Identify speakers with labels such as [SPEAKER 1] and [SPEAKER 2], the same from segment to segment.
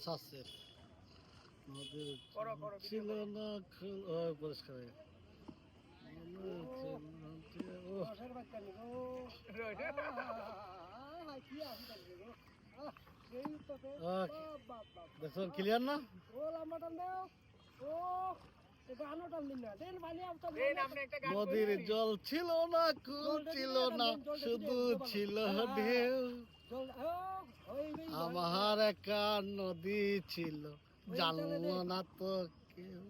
[SPEAKER 1] সাসের নদীর ছিল না পরিষ্কার হয়ে দেখুন ক্লিয়ার না নদীর জল ছিল না কুল ছিল না শুধু ছিল ঢেউ আমার একা নদী ছিল জানলো না তো কেউ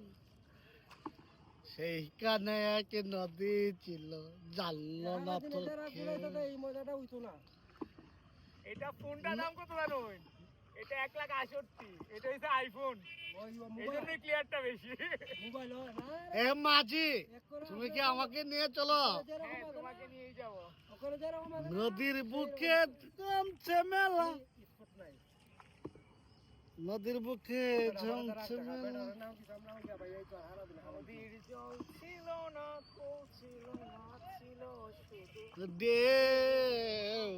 [SPEAKER 1] সেইখানে এক নদী ছিল জানলো না তো কেউ
[SPEAKER 2] এটা ফোনটার দাম কত জানেন? এটা 1,68,000। এটা হচ্ছে আইফোন, এই জন্য ক্লিয়ারটা বেশি।
[SPEAKER 1] এ মাঝি তুমি কি আমাকে নিয়ে চলো?
[SPEAKER 2] হ্যাঁ, তোমাকে নিয়েই যাবো।
[SPEAKER 1] নদীর বুকে জমছে মেলা নদীর বুকে জমছে মেলা
[SPEAKER 2] নদীর জল ছিল না, কল ছিল না, ছিল শুধু
[SPEAKER 1] ঢেউ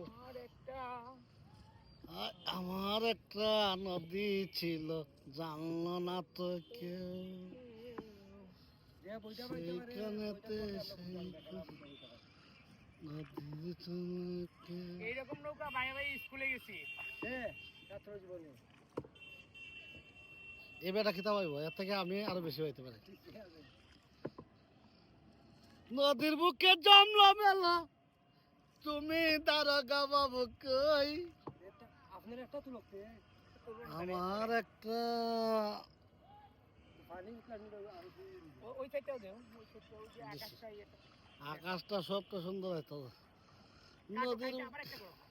[SPEAKER 2] আমার
[SPEAKER 1] আমার
[SPEAKER 2] একটা
[SPEAKER 1] একটা নদী ছিল জানলো না তো কেউ সেইখানেতে নদীর চমকে
[SPEAKER 2] এইরকম নৌকা ভাই ভাই স্কুলে গেছি।
[SPEAKER 1] এ বেটা খিতা পাইব এর থেকে আমি আরো বেশি হইতে পারি নদীর বুকে জমলো মেলা তুমি দারোগা বাবু কই
[SPEAKER 2] আপনার একটা তো লোক
[SPEAKER 1] আমার একটা
[SPEAKER 2] ওই সাইডটাও দেও, ওই সাইডটাও যে আকাশটা
[SPEAKER 1] আকাশটা সব তো সুন্দর হইতো নদীর
[SPEAKER 2] আবার একটা করো।